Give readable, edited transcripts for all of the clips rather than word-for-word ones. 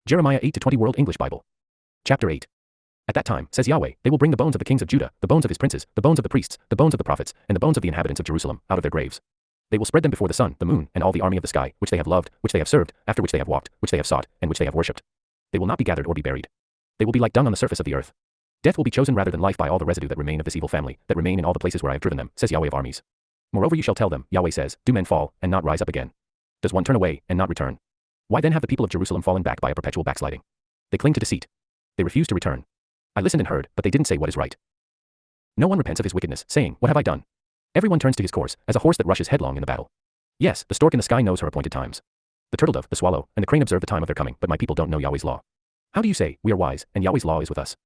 Jeremiah 8-20 World English Bible. Chapter 8. At that time, says Yahweh, they will bring the bones of the kings of Judah, the bones of his princes, the bones of the priests, the bones of the prophets, and the bones of the inhabitants of Jerusalem, out of their graves. They will spread them before the sun, the moon, and all the army of the sky, which they have loved, which they have served, after which they have walked, which they have sought, and which they have worshipped. They will not be gathered or be buried. They will be like dung on the surface of the earth. Death will be chosen rather than life by all the residue that remain of this evil family, that remain in all the places where I have driven them, says Yahweh of armies. Moreover you shall tell them, Yahweh says, do men fall, and not rise up again? Does one turn away, and not return? Why then have the people of Jerusalem fallen back by a perpetual backsliding? They cling to deceit. They refuse to return. I listened and heard, but they didn't say what is right. No one repents of his wickedness, saying, what have I done? Everyone turns to his course, as a horse that rushes headlong in the battle. Yes, the stork in the sky knows her appointed times. The turtle dove, the swallow, and the crane observe the time of their coming, but my people don't know Yahweh's law. How do you say, we are wise, and Yahweh's law is with us?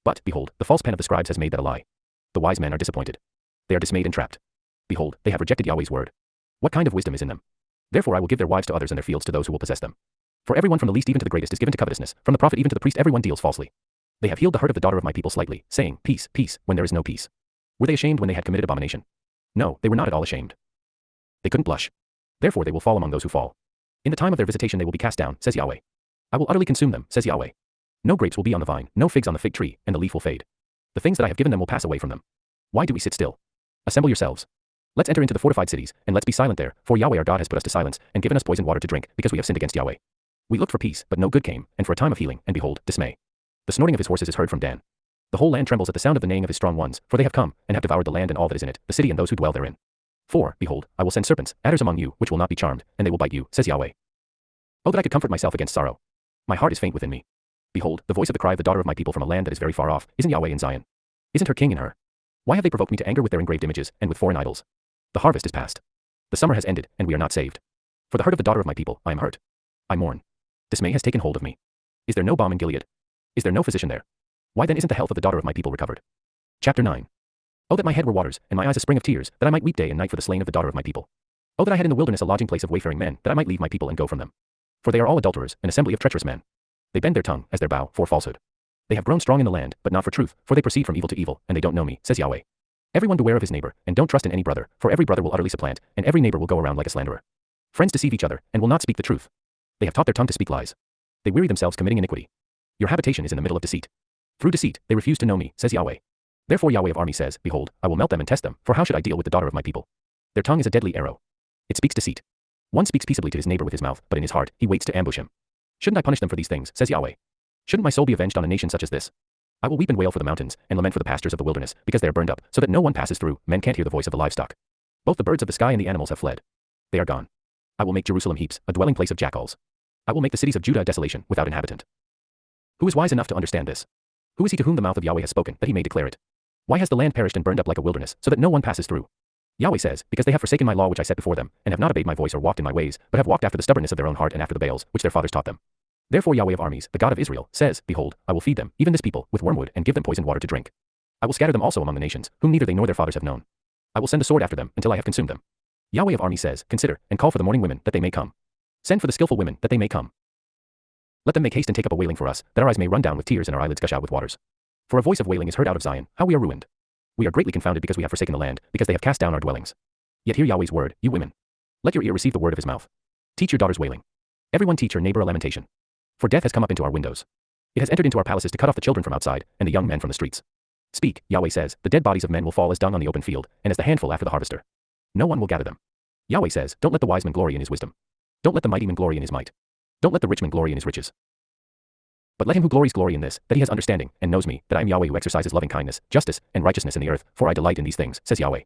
But, behold, the false pen of the scribes has made that a lie. The wise men are disappointed. They are dismayed and trapped. Behold, they have rejected Yahweh's word. What kind of wisdom is in them? Therefore I will give their wives to others and their fields to those who will possess them. For everyone from the least even to the greatest is given to covetousness, from the prophet even to the priest everyone deals falsely. They have healed the hurt of the daughter of my people slightly, saying, peace, peace, when there is no peace. Were they ashamed when they had committed abomination? No, they were not at all ashamed. They couldn't blush. Therefore they will fall among those who fall. In the time of their visitation they will be cast down, says Yahweh. I will utterly consume them, says Yahweh. No grapes will be on the vine, no figs on the fig tree, and the leaf will fade. The things that I have given them will pass away from them. Why do we sit still? Assemble yourselves. Let's enter into the fortified cities, and let's be silent there, for Yahweh our God has put us to silence, and given us poisoned water to drink, because we have sinned against Yahweh. We looked for peace, but no good came, and for a time of healing, and behold, dismay. The snorting of his horses is heard from Dan. The whole land trembles at the sound of the neighing of his strong ones, for they have come, and have devoured the land and all that is in it, the city and those who dwell therein. For, behold, I will send serpents, adders among you, which will not be charmed, and they will bite you, says Yahweh. Oh that I could comfort myself against sorrow. My heart is faint within me. Behold, the voice of the cry of the daughter of my people from a land that is very far off, isn't Yahweh in Zion? Isn't her king in her? Why have they provoked me to anger with their engraved images, and with foreign idols? The harvest is past. The summer has ended, and we are not saved. For the hurt of the daughter of my people, I am hurt. I mourn. Dismay has taken hold of me. Is there no balm in Gilead? Is there no physician there? Why then isn't the health of the daughter of my people recovered? Chapter 9. Oh that my head were waters, and my eyes a spring of tears, that I might weep day and night for the slain of the daughter of my people. Oh that I had in the wilderness a lodging place of wayfaring men, that I might leave my people and go from them. For they are all adulterers, an assembly of treacherous men. They bend their tongue, as their bow, for falsehood. They have grown strong in the land, but not for truth, for they proceed from evil to evil, and they don't know me, says Yahweh. Everyone beware of his neighbor, and don't trust in any brother, for every brother will utterly supplant, and every neighbor will go around like a slanderer. Friends deceive each other, and will not speak the truth. They have taught their tongue to speak lies. They weary themselves committing iniquity. Your habitation is in the middle of deceit. Through deceit, they refuse to know me, says Yahweh. Therefore Yahweh of armies says, behold, I will melt them and test them, for how should I deal with the daughter of my people? Their tongue is a deadly arrow. It speaks deceit. One speaks peaceably to his neighbor with his mouth, but in his heart, he waits to ambush him. Shouldn't I punish them for these things, says Yahweh? Shouldn't my soul be avenged on a nation such as this? I will weep and wail for the mountains, and lament for the pastures of the wilderness, because they are burned up, so that no one passes through, men can't hear the voice of the livestock. Both the birds of the sky and the animals have fled. They are gone. I will make Jerusalem heaps, a dwelling place of jackals. I will make the cities of Judah a desolation, without inhabitant. Who is wise enough to understand this? Who is he to whom the mouth of Yahweh has spoken, that he may declare it? Why has the land perished and burned up like a wilderness, so that no one passes through? Yahweh says, because they have forsaken my law which I set before them, and have not obeyed my voice or walked in my ways, but have walked after the stubbornness of their own heart and after the Baals, which their fathers taught them. Therefore Yahweh of armies, the God of Israel, says, behold, I will feed them, even this people, with wormwood, and give them poisoned water to drink. I will scatter them also among the nations, whom neither they nor their fathers have known. I will send the sword after them, until I have consumed them. Yahweh of armies says, consider, and call for the mourning women, that they may come. Send for the skillful women, that they may come. Let them make haste and take up a wailing for us, that our eyes may run down with tears and our eyelids gush out with waters. For a voice of wailing is heard out of Zion, how we are ruined. We are greatly confounded because we have forsaken the land, because they have cast down our dwellings. Yet hear Yahweh's word, you women. Let your ear receive the word of his mouth. Teach your daughters wailing. Everyone teach her neighbor a lamentation. For death has come up into our windows. It has entered into our palaces to cut off the children from outside, and the young men from the streets. Speak, Yahweh says, the dead bodies of men will fall as dung on the open field, and as the handful after the harvester. No one will gather them. Yahweh says, don't let the wise man glory in his wisdom. Don't let the mighty man glory in his might. Don't let the rich man glory in his riches. But let him who glories glory in this, that he has understanding, and knows me, that I am Yahweh who exercises loving kindness, justice, and righteousness in the earth, for I delight in these things, says Yahweh.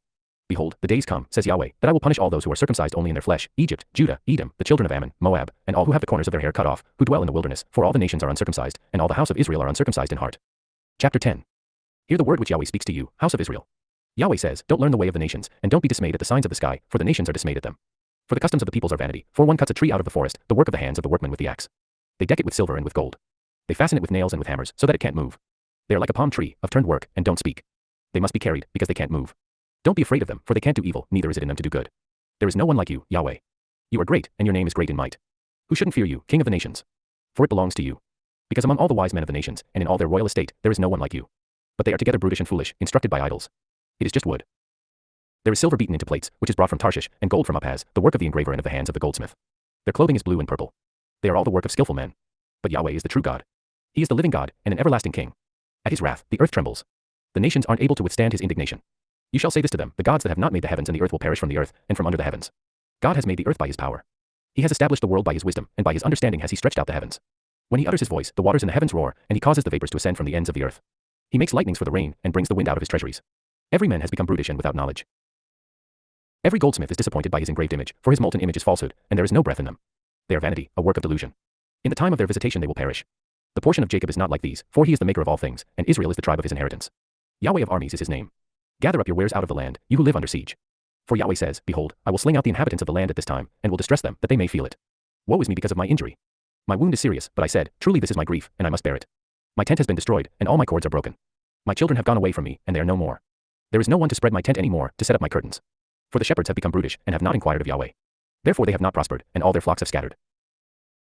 Behold, the days come, says Yahweh, that I will punish all those who are circumcised only in their flesh, Egypt, Judah, Edom, the children of Ammon, Moab, and all who have the corners of their hair cut off, who dwell in the wilderness, for all the nations are uncircumcised, and all the house of Israel are uncircumcised in heart. Chapter 10. Hear the word which Yahweh speaks to you, house of Israel. Yahweh says, don't learn the way of the nations, and don't be dismayed at the signs of the sky, for the nations are dismayed at them. For the customs of the peoples are vanity, for one cuts a tree out of the forest, the work of the hands of the workman with the axe. They deck it with silver and with gold. They fasten it with nails and with hammers, so that it can't move. They are like a palm tree, of turned work, and don't speak. They must be carried, because they can't move. Don't be afraid of them, for they can't do evil, neither is it in them to do good. There is no one like you, Yahweh. You are great, and your name is great in might. Who shouldn't fear you, King of the nations? For it belongs to you. Because among all the wise men of the nations, and in all their royal estate, there is no one like you. But they are together brutish and foolish, instructed by idols. It is just wood. There is silver beaten into plates, which is brought from Tarshish, and gold from Upaz, the work of the engraver and of the hands of the goldsmith. Their clothing is blue and purple. They are all the work of skillful men. But Yahweh is the true God. He is the living God and an everlasting king. At his wrath, the earth trembles. The nations aren't able to withstand his indignation. You shall say this to them, the gods that have not made the heavens and the earth will perish from the earth and from under the heavens. God has made the earth by his power. He has established the world by his wisdom, and by his understanding has he stretched out the heavens. When he utters his voice, the waters in the heavens roar, and he causes the vapors to ascend from the ends of the earth. He makes lightnings for the rain, and brings the wind out of his treasuries. Every man has become brutish and without knowledge. Every goldsmith is disappointed by his engraved image, for his molten image is falsehood, and there is no breath in them. They are vanity, a work of delusion. In the time of their visitation they will perish. The portion of Jacob is not like these, for he is the maker of all things, and Israel is the tribe of his inheritance. Yahweh of armies is his name. Gather up your wares out of the land, you who live under siege. For Yahweh says, Behold, I will sling out the inhabitants of the land at this time, and will distress them, that they may feel it. Woe is me because of my injury. My wound is serious, but I said, Truly this is my grief, and I must bear it. My tent has been destroyed, and all my cords are broken. My children have gone away from me, and they are no more. There is no one to spread my tent any more, to set up my curtains. For the shepherds have become brutish, and have not inquired of Yahweh. Therefore they have not prospered, and all their flocks have scattered.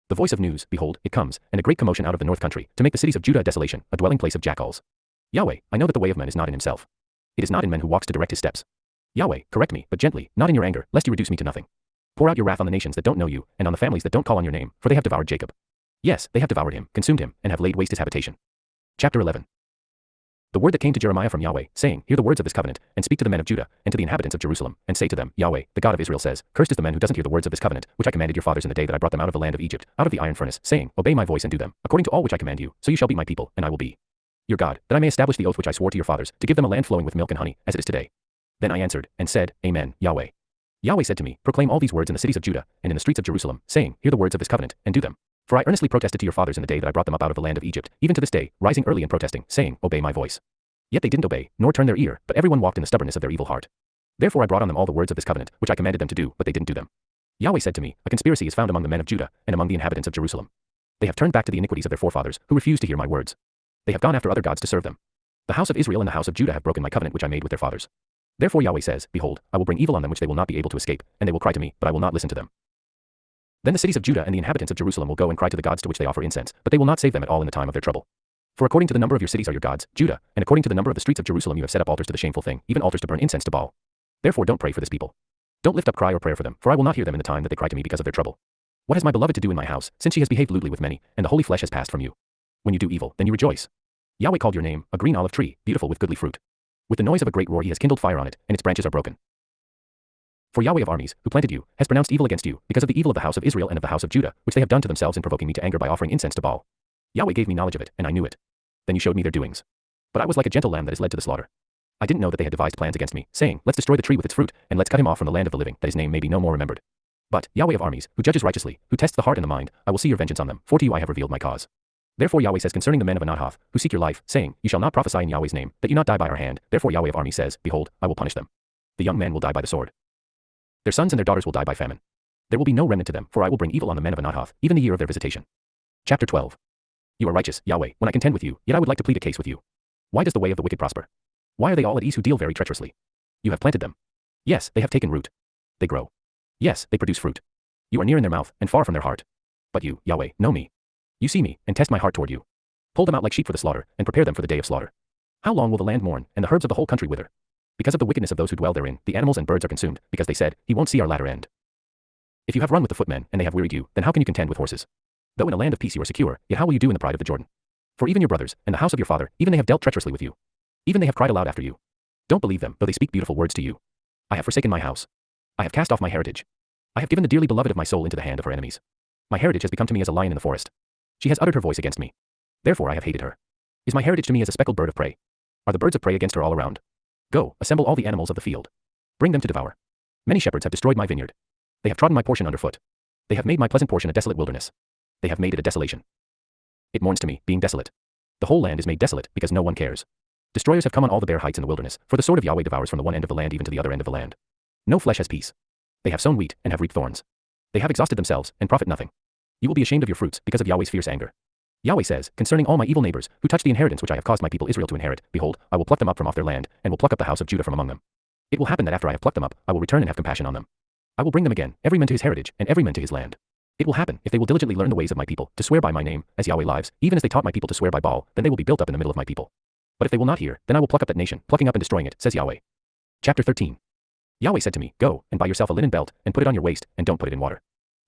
The voice of news, behold, it comes, and a great commotion out of the north country, to make the cities of Judah a desolation, a dwelling place of jackals. Yahweh, I know that the way of man is not in himself. It is not in men who walks to direct his steps. Yahweh, correct me, but gently, not in your anger, lest you reduce me to nothing. Pour out your wrath on the nations that don't know you, and on the families that don't call on your name, for they have devoured Jacob. Yes, they have devoured him, consumed him, and have laid waste his habitation. Chapter 11. The word that came to Jeremiah from Yahweh, saying, Hear the words of this covenant, and speak to the men of Judah, and to the inhabitants of Jerusalem, and say to them, Yahweh, the God of Israel says, Cursed is the man who doesn't hear the words of this covenant, which I commanded your fathers in the day that I brought them out of the land of Egypt, out of the iron furnace, saying, Obey my voice and do them, according to all which I command you, so you shall be my people, and I will be your God, that I may establish the oath which I swore to your fathers, to give them a land flowing with milk and honey, as it is today. Then I answered, and said, Amen, Yahweh. Yahweh said to me, Proclaim all these words in the cities of Judah, and in the streets of Jerusalem, saying, Hear the words of this covenant, and do them. For I earnestly protested to your fathers in the day that I brought them up out of the land of Egypt, even to this day, rising early and protesting, saying, Obey my voice. Yet they didn't obey, nor turn their ear, but everyone walked in the stubbornness of their evil heart. Therefore I brought on them all the words of this covenant, which I commanded them to do, but they didn't do them. Yahweh said to me, A conspiracy is found among the men of Judah, and among the inhabitants of Jerusalem. They have turned back to the iniquities of their forefathers, who refused to hear my words. They have gone after other gods to serve them. The house of Israel and the house of Judah have broken my covenant which I made with their fathers. Therefore Yahweh says, Behold, I will bring evil on them which they will not be able to escape, and they will cry to me, but I will not listen to them. Then the cities of Judah and the inhabitants of Jerusalem will go and cry to the gods to which they offer incense, but they will not save them at all in the time of their trouble. For according to the number of your cities are your gods, Judah, and according to the number of the streets of Jerusalem you have set up altars to the shameful thing, even altars to burn incense to Baal. Therefore don't pray for this people. Don't lift up cry or prayer for them, for I will not hear them in the time that they cry to me because of their trouble. What has my beloved to do in my house, since she has behaved lewdly with many, and the holy flesh has passed from you? When you do evil, then you rejoice. Yahweh called your name, a green olive tree, beautiful with goodly fruit. With the noise of a great roar he has kindled fire on it, and its branches are broken. For Yahweh of armies, who planted you, has pronounced evil against you, because of the evil of the house of Israel and of the house of Judah, which they have done to themselves in provoking me to anger by offering incense to Baal. Yahweh gave me knowledge of it, and I knew it. Then you showed me their doings. But I was like a gentle lamb that is led to the slaughter. I didn't know that they had devised plans against me, saying, Let's destroy the tree with its fruit, and let's cut him off from the land of the living, that his name may be no more remembered. But, Yahweh of armies, who judges righteously, who tests the heart and the mind, I will see your vengeance on them, for to you I have revealed my cause. Therefore Yahweh says concerning the men of Anathoth, who seek your life, saying, You shall not prophesy in Yahweh's name, that you not die by our hand. Therefore Yahweh of armies says, Behold, I will punish them. The young men will die by the sword. Their sons and their daughters will die by famine. There will be no remnant to them, for I will bring evil on the men of Anathoth, even the year of their visitation. Chapter 12. You are righteous, Yahweh, when I contend with you, yet I would like to plead a case with you. Why does the way of the wicked prosper? Why are they all at ease who deal very treacherously? You have planted them. Yes, they have taken root. They grow. Yes, they produce fruit. You are near in their mouth, and far from their heart. But you, Yahweh, know me. You see me, and test my heart toward you. Pull them out like sheep for the slaughter, and prepare them for the day of slaughter. How long will the land mourn, and the herbs of the whole country wither? Because of the wickedness of those who dwell therein, the animals and birds are consumed, because they said, He won't see our latter end. If you have run with the footmen, and they have wearied you, then how can you contend with horses? Though in a land of peace you are secure, yet how will you do in the pride of the Jordan? For even your brothers, and the house of your father, even they have dealt treacherously with you. Even they have cried aloud after you. Don't believe them, though they speak beautiful words to you. I have forsaken my house. I have cast off my heritage. I have given the dearly beloved of my soul into the hand of her enemies. My heritage has become to me as a lion in the forest. She has uttered her voice against me. Therefore I have hated her. Is my heritage to me as a speckled bird of prey? Are the birds of prey against her all around? Go, assemble all the animals of the field. Bring them to devour. Many shepherds have destroyed my vineyard. They have trodden my portion underfoot. They have made my pleasant portion a desolate wilderness. They have made it a desolation. It mourns to me, being desolate. The whole land is made desolate, because no one cares. Destroyers have come on all the bare heights in the wilderness, for the sword of Yahweh devours from the one end of the land even to the other end of the land. No flesh has peace. They have sown wheat, and have reaped thorns. They have exhausted themselves, and profit nothing. You will be ashamed of your fruits, because of Yahweh's fierce anger. Yahweh says, concerning all my evil neighbors, who touch the inheritance which I have caused my people Israel to inherit, behold, I will pluck them up from off their land, and will pluck up the house of Judah from among them. It will happen that after I have plucked them up, I will return and have compassion on them. I will bring them again, every man to his heritage, and every man to his land. It will happen, if they will diligently learn the ways of my people, to swear by my name, as Yahweh lives, even as they taught my people to swear by Baal, then they will be built up in the middle of my people. But if they will not hear, then I will pluck up that nation, plucking up and destroying it, says Yahweh. Chapter 13. Yahweh said to me, Go, and buy yourself a linen belt, and put it on your waist, and don't put it in water.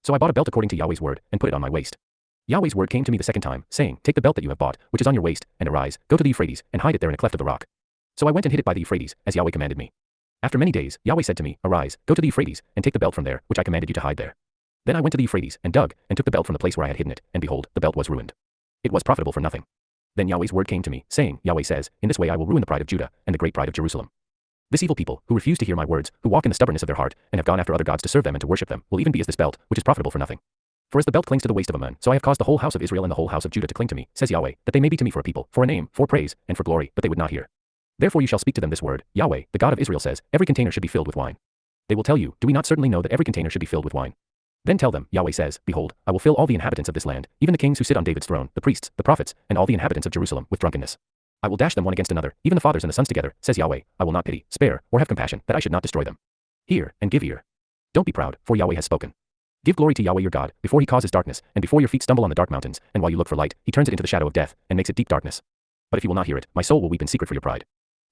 So I bought a belt according to Yahweh's word, and put it on my waist. Yahweh's word came to me the second time, saying, Take the belt that you have bought, which is on your waist, and arise, go to the Euphrates, and hide it there in a cleft of the rock. So I went and hid it by the Euphrates, as Yahweh commanded me. After many days, Yahweh said to me, Arise, go to the Euphrates, and take the belt from there, which I commanded you to hide there. Then I went to the Euphrates, and dug, and took the belt from the place where I had hidden it, and behold, the belt was ruined. It was profitable for nothing. Then Yahweh's word came to me, saying, Yahweh says, In this way I will ruin the pride of Judah, and the great pride of Jerusalem. This evil people, who refuse to hear my words, who walk in the stubbornness of their heart, and have gone after other gods to serve them and to worship them, will even be as this belt, which is profitable for nothing. For as the belt clings to the waist of a man, so I have caused the whole house of Israel and the whole house of Judah to cling to me, says Yahweh, that they may be to me for a people, for a name, for praise, and for glory, but they would not hear. Therefore you shall speak to them this word, Yahweh, the God of Israel says, Every container should be filled with wine. They will tell you, Do we not certainly know that every container should be filled with wine? Then tell them, Yahweh says, Behold, I will fill all the inhabitants of this land, even the kings who sit on David's throne, the priests, the prophets, and all the inhabitants of Jerusalem, with drunkenness. I will dash them one against another, even the fathers and the sons together, says Yahweh. I will not pity, spare, or have compassion, that I should not destroy them. Hear, and give ear. Don't be proud, for Yahweh has spoken. Give glory to Yahweh your God, before he causes darkness, and before your feet stumble on the dark mountains, and while you look for light, he turns it into the shadow of death, and makes it deep darkness. But if you will not hear it, my soul will weep in secret for your pride.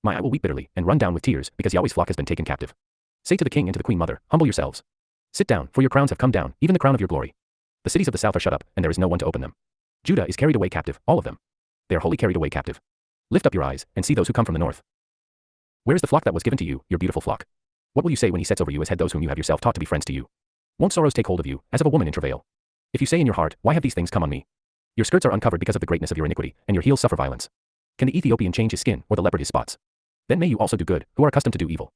My eye will weep bitterly, and run down with tears, because Yahweh's flock has been taken captive. Say to the king and to the queen mother, Humble yourselves. Sit down, for your crowns have come down, even the crown of your glory. The cities of the south are shut up, and there is no one to open them. Judah is carried away captive, all of them. They are wholly carried away captive. Lift up your eyes, and see those who come from the north. Where is the flock that was given to you, your beautiful flock? What will you say when he sets over you as head those whom you have yourself taught to be friends to you? Won't sorrows take hold of you, as of a woman in travail? If you say in your heart, Why have these things come on me? Your skirts are uncovered because of the greatness of your iniquity, and your heels suffer violence. Can the Ethiopian change his skin, or the leopard his spots? Then may you also do good, who are accustomed to do evil.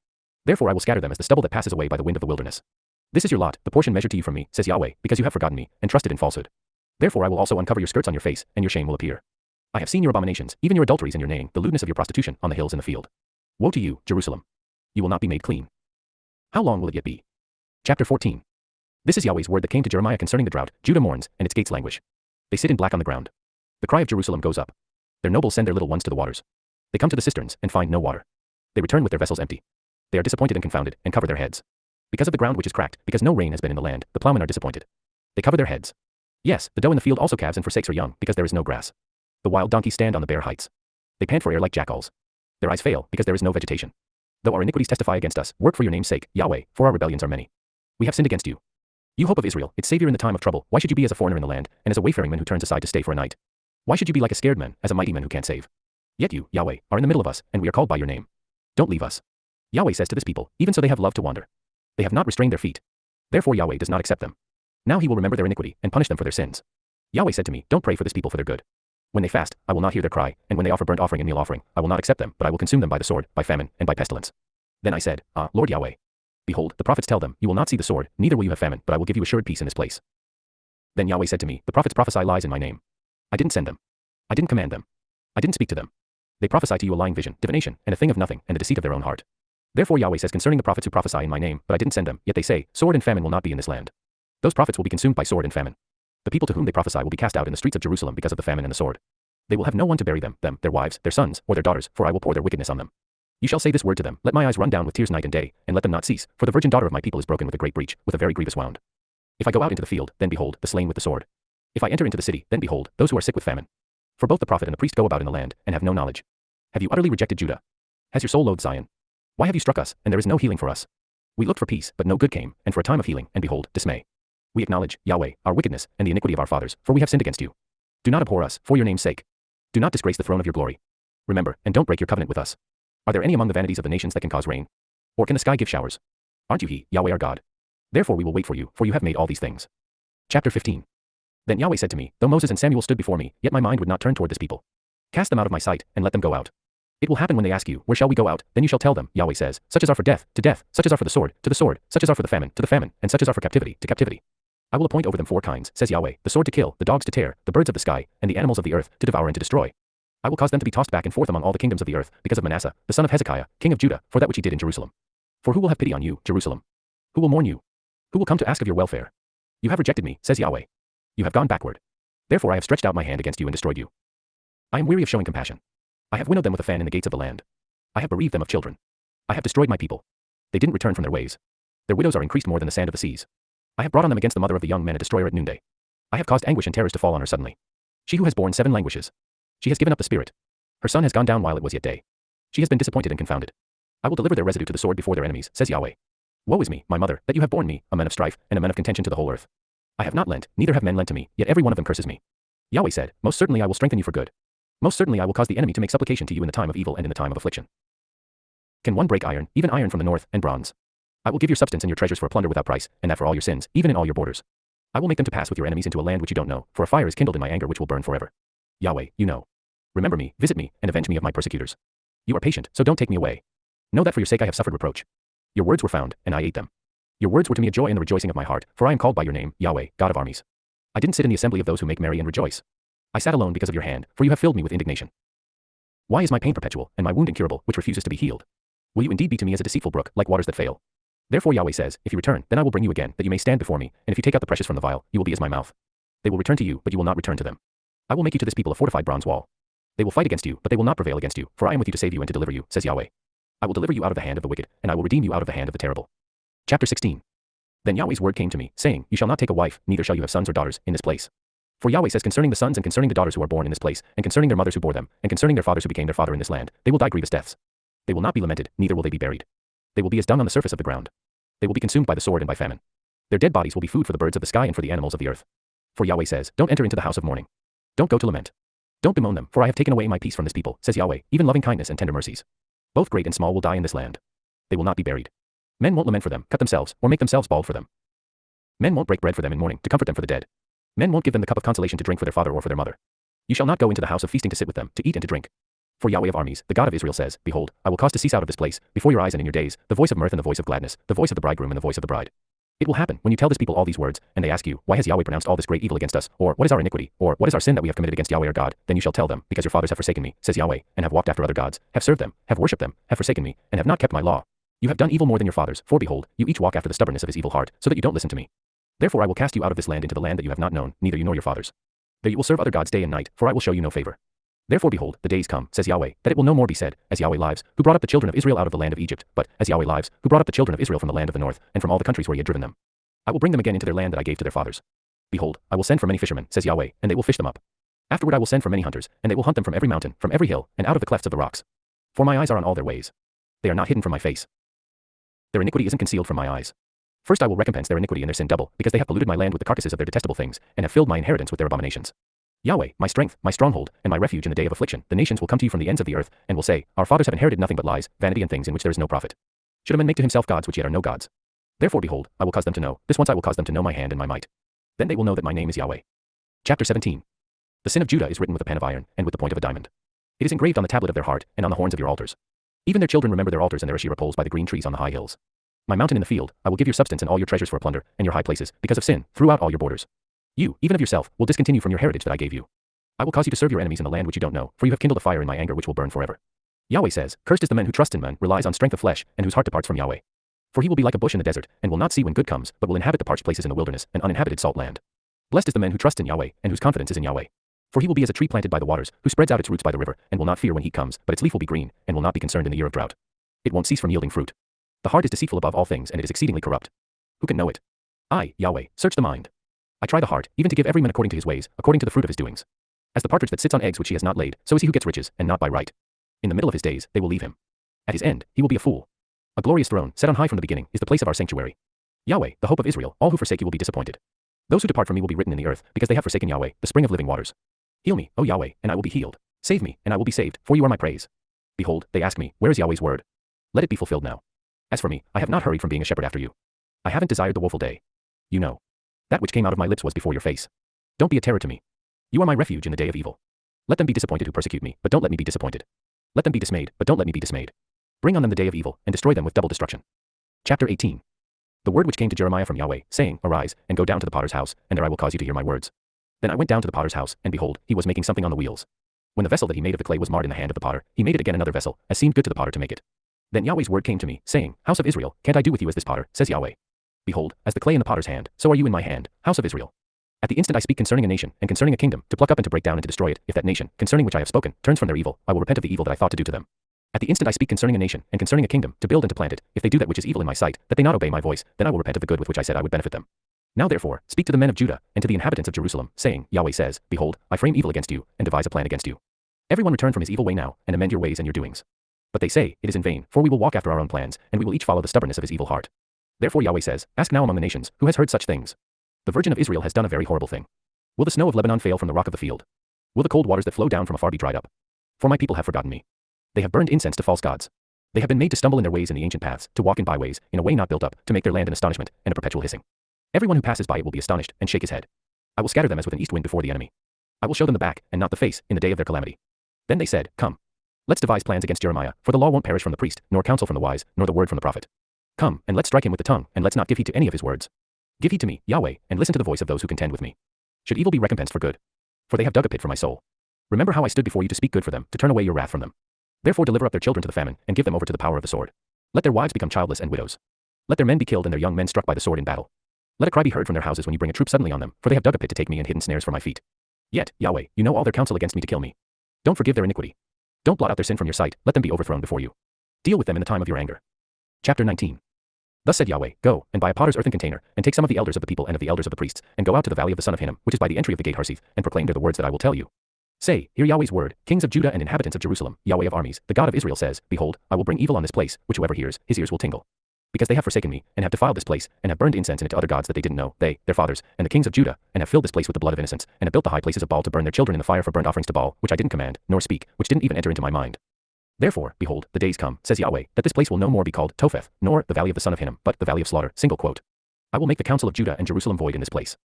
Therefore I will scatter them as the stubble that passes away by the wind of the wilderness. This is your lot, the portion measured to you from me, says Yahweh, because you have forgotten me, and trusted in falsehood. Therefore I will also uncover your skirts on your face, and your shame will appear. I have seen your abominations, even your adulteries and your neighing, the lewdness of your prostitution, on the hills and the field. Woe to you, Jerusalem! You will not be made clean. How long will it yet be? Chapter 14. This is Yahweh's word that came to Jeremiah concerning the drought. Judah mourns, and its gates languish. They sit in black on the ground. The cry of Jerusalem goes up. Their nobles send their little ones to the waters. They come to the cisterns, and find no water. They return with their vessels empty. They are disappointed and confounded, and cover their heads. Because of the ground which is cracked, because no rain has been in the land, the plowmen are disappointed. They cover their heads. Yes, the doe in the field also calves and forsakes her young, because there is no grass. The wild donkeys stand on the bare heights. They pant for air like jackals. Their eyes fail, because there is no vegetation. Though our iniquities testify against us, work for your name's sake, Yahweh, for our rebellions are many. We have sinned against you. You hope of Israel, its savior in the time of trouble, why should you be as a foreigner in the land, and as a wayfaring man who turns aside to stay for a night? Why should you be like a scared man, as a mighty man who can't save? Yet you, Yahweh, are in the middle of us, and we are called by your name. Don't leave us. Yahweh says to this people, Even so they have loved to wander. They have not restrained their feet. Therefore Yahweh does not accept them. Now he will remember their iniquity, and punish them for their sins. Yahweh said to me, Don't pray for this people for their good. When they fast, I will not hear their cry, and when they offer burnt offering and meal offering, I will not accept them, but I will consume them by the sword, by famine, and by pestilence. Then I said, Ah, Lord Yahweh. Behold, the prophets tell them, You will not see the sword, neither will you have famine, but I will give you assured peace in this place. Then Yahweh said to me, The prophets prophesy lies in my name. I didn't send them. I didn't command them. I didn't speak to them. They prophesy to you a lying vision, divination, and a thing of nothing, and the deceit of their own heart. Therefore Yahweh says concerning the prophets who prophesy in my name, but I didn't send them, yet they say, Sword and famine will not be in this land. Those prophets will be consumed by sword and famine. The people to whom they prophesy will be cast out in the streets of Jerusalem because of the famine and the sword. They will have no one to bury them, their wives, their sons, or their daughters, for I will pour their wickedness on them. You shall say this word to them, Let my eyes run down with tears night and day, and let them not cease, for the virgin daughter of my people is broken with a great breach, with a very grievous wound. If I go out into the field, then behold, the slain with the sword. If I enter into the city, then behold, those who are sick with famine. For both the prophet and the priest go about in the land, and have no knowledge. Have you utterly rejected Judah? Has your soul loathed Zion? Why have you struck us, and there is no healing for us? We looked for peace, but no good came, and for a time of healing, and behold, dismay. We acknowledge, Yahweh, our wickedness, and the iniquity of our fathers, for we have sinned against you. Do not abhor us, for your name's sake. Do not disgrace the throne of your glory. Remember, and don't break your covenant with us. Are there any among the vanities of the nations that can cause rain? Or can the sky give showers? Aren't you he, Yahweh our God? Therefore we will wait for you have made all these things. Chapter 15. Then Yahweh said to me, Though Moses and Samuel stood before me, yet my mind would not turn toward this people. Cast them out of my sight, and let them go out. It will happen when they ask you, Where shall we go out? Then you shall tell them, Yahweh says, Such as are for death, to death, such as are for the sword, to the sword, such as are for the famine, to the famine, and such as are for captivity, to captivity. I will appoint over them 4 kinds, says Yahweh, the sword to kill, the dogs to tear, the birds of the sky, and the animals of the earth, to devour and to destroy. I will cause them to be tossed back and forth among all the kingdoms of the earth, because of Manasseh, the son of Hezekiah, king of Judah, for that which he did in Jerusalem. For who will have pity on you, Jerusalem? Who will mourn you? Who will come to ask of your welfare? You have rejected me, says Yahweh. You have gone backward. Therefore I have stretched out my hand against you and destroyed you. I am weary of showing compassion. I have winnowed them with a fan in the gates of the land. I have bereaved them of children. I have destroyed my people. They didn't return from their ways. Their widows are increased more than the sand of the seas. I have brought on them against the mother of the young men a destroyer at noonday. I have caused anguish and terrors to fall on her suddenly. She who has borne 7 languishes. She has given up the spirit. Her son has gone down while it was yet day. She has been disappointed and confounded. I will deliver their residue to the sword before their enemies, says Yahweh. Woe is me, my mother, that you have borne me, a man of strife, and a man of contention to the whole earth. I have not lent, neither have men lent to me, yet every one of them curses me. Yahweh said, most certainly I will strengthen you for good. Most certainly I will cause the enemy to make supplication to you in the time of evil and in the time of affliction. Can one break iron, even iron from the north, and bronze? I will give your substance and your treasures for a plunder without price, and that for all your sins, even in all your borders. I will make them to pass with your enemies into a land which you don't know, for a fire is kindled in my anger which will burn forever. Yahweh, you know. Remember me, visit me, and avenge me of my persecutors. You are patient, so don't take me away. Know that for your sake I have suffered reproach. Your words were found, and I ate them. Your words were to me a joy and the rejoicing of my heart, for I am called by your name, Yahweh, God of armies. I didn't sit in the assembly of those who make merry and rejoice. I sat alone because of your hand, for you have filled me with indignation. Why is my pain perpetual, and my wound incurable, which refuses to be healed? Will you indeed be to me as a deceitful brook, like waters that fail? Therefore Yahweh says, if you return, then I will bring you again, that you may stand before me, and if you take out the precious from the vial, you will be as my mouth. They will return to you, but you will not return to them. I will make you to this people a fortified bronze wall. They will fight against you, but they will not prevail against you, for I am with you to save you and to deliver you, says Yahweh. I will deliver you out of the hand of the wicked, and I will redeem you out of the hand of the terrible. Chapter 16. Then Yahweh's word came to me, saying, you shall not take a wife, neither shall you have sons or daughters, in this place. For Yahweh says concerning the sons and concerning the daughters who are born in this place, and concerning their mothers who bore them, and concerning their fathers who became their father in this land, they will die grievous deaths. They will not be lamented, neither will they be buried. They will be as dung on the surface of the ground. They will be consumed by the sword and by famine. Their dead bodies will be food for the birds of the sky and for the animals of the earth. For Yahweh says, don't enter into the house of mourning. Don't go to lament. Don't bemoan them, for I have taken away my peace from this people, says Yahweh, even loving kindness and tender mercies. Both great and small will die in this land. They will not be buried. Men won't lament for them, cut themselves, or make themselves bald for them. Men won't break bread for them in mourning, to comfort them for the dead. Men won't give them the cup of consolation to drink for their father or for their mother. You shall not go into the house of feasting to sit with them, to eat and to drink. For Yahweh of armies, the God of Israel says, behold, I will cause to cease out of this place, before your eyes and in your days, the voice of mirth and the voice of gladness, the voice of the bridegroom and the voice of the bride. It will happen, when you tell this people all these words, and they ask you, why has Yahweh pronounced all this great evil against us, or what is our iniquity, or what is our sin that we have committed against Yahweh our God, then you shall tell them, because your fathers have forsaken me, says Yahweh, and have walked after other gods, have served them, have worshipped them, have forsaken me, and have not kept my law. You have done evil more than your fathers, for behold, you each walk after the stubbornness of his evil heart, so that you don't listen to me. Therefore I will cast you out of this land into the land that you have not known, neither you nor your fathers. There you will serve other gods day and night, for I will show you no favor. Therefore behold, the days come, says Yahweh, that it will no more be said, as Yahweh lives, who brought up the children of Israel out of the land of Egypt, but, as Yahweh lives, who brought up the children of Israel from the land of the north, and from all the countries where he had driven them. I will bring them again into their land that I gave to their fathers. Behold, I will send for many fishermen, says Yahweh, and they will fish them up. Afterward I will send for many hunters, and they will hunt them from every mountain, from every hill, and out of the clefts of the rocks. For my eyes are on all their ways. They are not hidden from my face. Their iniquity isn't concealed from my eyes. First I will recompense their iniquity and their sin double, because they have polluted my land with the carcasses of their detestable things, and have filled my inheritance with their abominations. Yahweh, my strength, my stronghold, and my refuge in the day of affliction, the nations will come to you from the ends of the earth, and will say, our fathers have inherited nothing but lies, vanity and things in which there is no profit. Should a man make to himself gods which yet are no gods? Therefore behold, I will cause them to know, this once I will cause them to know my hand and my might. Then they will know that my name is Yahweh. Chapter 17. The sin of Judah is written with a pen of iron, and with the point of a diamond. It is engraved on the tablet of their heart, and on the horns of your altars. Even their children remember their altars and their Asherah poles by the green trees on the high hills. My mountain in the field, I will give your substance and all your treasures for a plunder, and your high places, because of sin, throughout all your borders. You, even of yourself, will discontinue from your heritage that I gave you. I will cause you to serve your enemies in the land which you don't know, for you have kindled a fire in my anger which will burn forever. Yahweh says, cursed is the man who trusts in man, relies on strength of flesh, and whose heart departs from Yahweh. For he will be like a bush in the desert, and will not see when good comes, but will inhabit the parched places in the wilderness, and uninhabited salt land. Blessed is the man who trusts in Yahweh, and whose confidence is in Yahweh. For he will be as a tree planted by the waters, who spreads out its roots by the river, and will not fear when heat comes, but its leaf will be green, and will not be concerned in the year of drought. It won't cease from yielding fruit. The heart is deceitful above all things, and it is exceedingly corrupt. Who can know it? I, Yahweh, search the mind. I try the heart, even to give every man according to his ways, according to the fruit of his doings. As the partridge that sits on eggs which he has not laid, so is he who gets riches, and not by right. In the middle of his days, they will leave him. At his end, he will be a fool. A glorious throne, set on high from the beginning, is the place of our sanctuary. Yahweh, the hope of Israel, all who forsake you will be disappointed. Those who depart from me will be written in the earth, because they have forsaken Yahweh, the spring of living waters. Heal me, O Yahweh, and I will be healed. Save me, and I will be saved, for you are my praise. Behold, they ask me, where is Yahweh's word? Let it be fulfilled now. As for me, I have not hurried from being a shepherd after you. I haven't desired the woeful day. You know. That which came out of my lips was before your face. Don't be a terror to me. You are my refuge in the day of evil. Let them be disappointed who persecute me, but don't let me be disappointed. Let them be dismayed, but don't let me be dismayed. Bring on them the day of evil, and destroy them with double destruction. Chapter 18. The word which came to Jeremiah from Yahweh, saying, Arise, and go down to the potter's house, and there I will cause you to hear my words. Then I went down to the potter's house, and behold, he was making something on the wheels. When the vessel that he made of the clay was marred in the hand of the potter, he made it again another vessel, as seemed good to the potter to make it. Then Yahweh's word came to me, saying, House of Israel, can't I do with you as this potter, says Yahweh. Behold, as the clay in the potter's hand, so are you in my hand, house of Israel. At the instant I speak concerning a nation, and concerning a kingdom, to pluck up and to break down and to destroy it, if that nation, concerning which I have spoken, turns from their evil, I will repent of the evil that I thought to do to them. At the instant I speak concerning a nation, and concerning a kingdom, to build and to plant it, if they do that which is evil in my sight, that they not obey my voice, then I will repent of the good with which I said I would benefit them. Now therefore, speak to the men of Judah, and to the inhabitants of Jerusalem, saying, Yahweh says, Behold, I frame evil against you, and devise a plan against you. Everyone return from his evil way now, and amend your ways and your doings. But they say, It is in vain, for we will walk after our own plans, and we will each follow the stubbornness of his evil heart. Therefore Yahweh says, Ask now among the nations, who has heard such things? The Virgin of Israel has done a very horrible thing. Will the snow of Lebanon fail from the rock of the field? Will the cold waters that flow down from afar be dried up? For my people have forgotten me. They have burned incense to false gods. They have been made to stumble in their ways in the ancient paths, to walk in byways, in a way not built up, to make their land an astonishment, and a perpetual hissing. Everyone who passes by it will be astonished, and shake his head. I will scatter them as with an east wind before the enemy. I will show them the back, and not the face, in the day of their calamity. Then they said, Come. Let's devise plans against Jeremiah, for the law won't perish from the priest, nor counsel from the wise, nor the word from the prophet. Come, and let's strike him with the tongue, and let's not give heed to any of his words. Give heed to me, Yahweh, and listen to the voice of those who contend with me. Should evil be recompensed for good? For they have dug a pit for my soul. Remember how I stood before you to speak good for them, to turn away your wrath from them. Therefore deliver up their children to the famine, and give them over to the power of the sword. Let their wives become childless and widows. Let their men be killed and their young men struck by the sword in battle. Let a cry be heard from their houses when you bring a troop suddenly on them, for they have dug a pit to take me and hidden snares for my feet. Yet, Yahweh, you know all their counsel against me to kill me. Don't forgive their iniquity. Don't blot out their sin from your sight, let them be overthrown before you. Deal with them in the time of your anger. Chapter 19. Thus said Yahweh, Go, and buy a potter's earthen container, and take some of the elders of the people and of the elders of the priests, and go out to the valley of the son of Hinnom, which is by the entry of the gate Harseth, and proclaim there the words that I will tell you. Say, hear Yahweh's word, kings of Judah and inhabitants of Jerusalem, Yahweh of armies, the God of Israel says, Behold, I will bring evil on this place, which whoever hears, his ears will tingle. Because they have forsaken me, and have defiled this place, and have burned incense in it to other gods that they didn't know, they, their fathers, and the kings of Judah, and have filled this place with the blood of innocents, and have built the high places of Baal to burn their children in the fire for burnt offerings to Baal, which I didn't command, nor speak, which didn't even enter into my mind. Therefore, behold, the days come, says Yahweh, that this place will no more be called Topheth, nor the valley of the son of Hinnom, but the valley of slaughter. I will make the counsel of Judah and Jerusalem void in this place.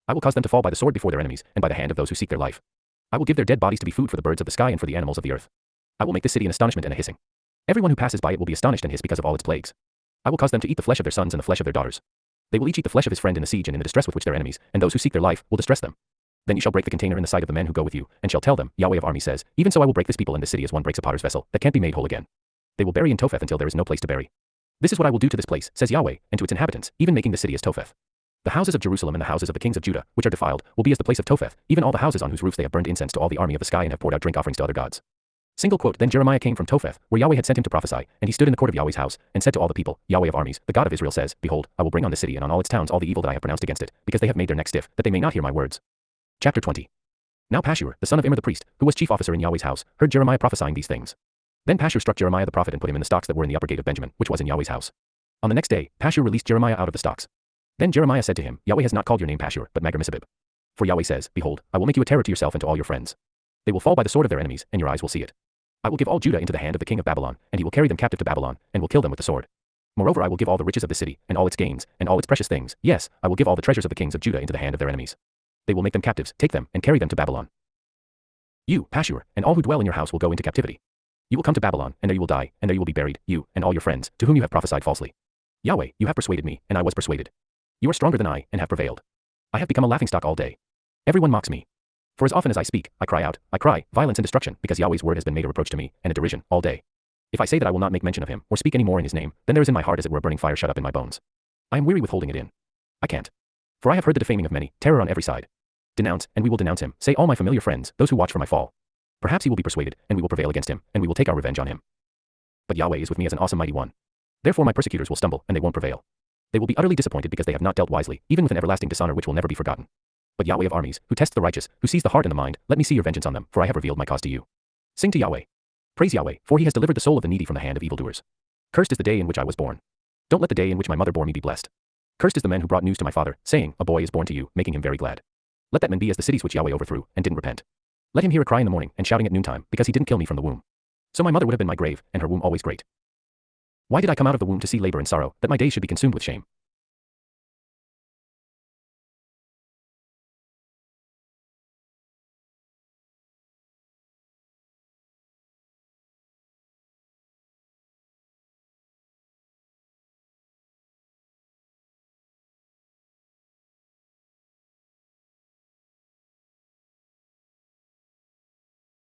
I will cause them to fall by the sword before their enemies, and by the hand of those who seek their life. I will give their dead bodies to be food for the birds of the sky and for the animals of the earth. I will make this city an astonishment and a hissing. Everyone who passes by it will be astonished and hiss because of all its plagues. I will cause them to eat the flesh of their sons and the flesh of their daughters. They will each eat the flesh of his friend in the siege and in the distress with which their enemies, and those who seek their life, will distress them. Then you shall break the container in the sight of the men who go with you, and shall tell them, Yahweh of armies says, Even so I will break this people and this city as one breaks a potter's vessel, that can't be made whole again. They will bury in Topheth until there is no place to bury. This is what I will do to this place, says Yahweh, and to its inhabitants, even making the city as Topheth. The houses of Jerusalem and the houses of the kings of Judah, which are defiled, will be as the place of Topheth, even all the houses on whose roofs they have burned incense to all the army of the sky and have poured out drink offerings to other gods. Then Jeremiah came from Topheth, where Yahweh had sent him to prophesy, and he stood in the court of Yahweh's house, and said to all the people, Yahweh of armies, the God of Israel says, Behold, I will bring on this city and on all its towns all the evil that I have pronounced against it, because they have made their neck stiff, that they may not hear my words. Chapter 20. Now Pashur, the son of Immer the priest, who was chief officer in Yahweh's house, heard Jeremiah prophesying these things. Then Pashur struck Jeremiah the prophet and put him in the stocks that were in the upper gate of Benjamin, which was in Yahweh's house. On the next day, Pashur released Jeremiah out of the stocks. Then Jeremiah said to him, Yahweh has not called your name Pashur, but Magor-Missabib. For Yahweh says, Behold, I will make you a terror to yourself and to all your friends. They will fall by the sword of their enemies, and your eyes will see it. I will give all Judah into the hand of the king of Babylon, and he will carry them captive to Babylon, and will kill them with the sword. Moreover, I will give all the riches of the city, and all its gains, and all its precious things, yes, I will give all the treasures of the kings of Judah into the hand of their enemies. They will make them captives, take them, and carry them to Babylon. You, Pashur, and all who dwell in your house will go into captivity. You will come to Babylon, and there you will die, and there you will be buried, you, and all your friends, to whom you have prophesied falsely. Yahweh, you have persuaded me, and I was persuaded. You are stronger than I, and have prevailed. I have become a laughingstock all day. Everyone mocks me. For as often as I speak, I cry out, I cry, violence and destruction, because Yahweh's word has been made a reproach to me, and a derision, all day. If I say that I will not make mention of him, or speak any more in his name, then there is in my heart as it were a burning fire shut up in my bones. I am weary with holding it in. I can't. For I have heard the defaming of many, terror on every side. Denounce, and we will denounce him, say all my familiar friends, those who watch for my fall. Perhaps he will be persuaded, and we will prevail against him, and we will take our revenge on him. But Yahweh is with me as an awesome mighty one. Therefore my persecutors will stumble, and they won't prevail. They will be utterly disappointed because they have not dealt wisely, even with an everlasting dishonor which will never be forgotten. But Yahweh of armies, who tests the righteous, who sees the heart and the mind, let me see your vengeance on them, for I have revealed my cause to you. Sing to Yahweh. Praise Yahweh, for he has delivered the soul of the needy from the hand of evildoers. Cursed is the day in which I was born. Don't let the day in which my mother bore me be blessed. Cursed is the man who brought news to my father, saying, A boy is born to you, making him very glad. Let that man be as the cities which Yahweh overthrew, and didn't repent. Let him hear a cry in the morning, and shouting at noontime, because he didn't kill me from the womb. So my mother would have been my grave, and her womb always great. Why did I come out of the womb to see labor and sorrow, that my days should be consumed with shame?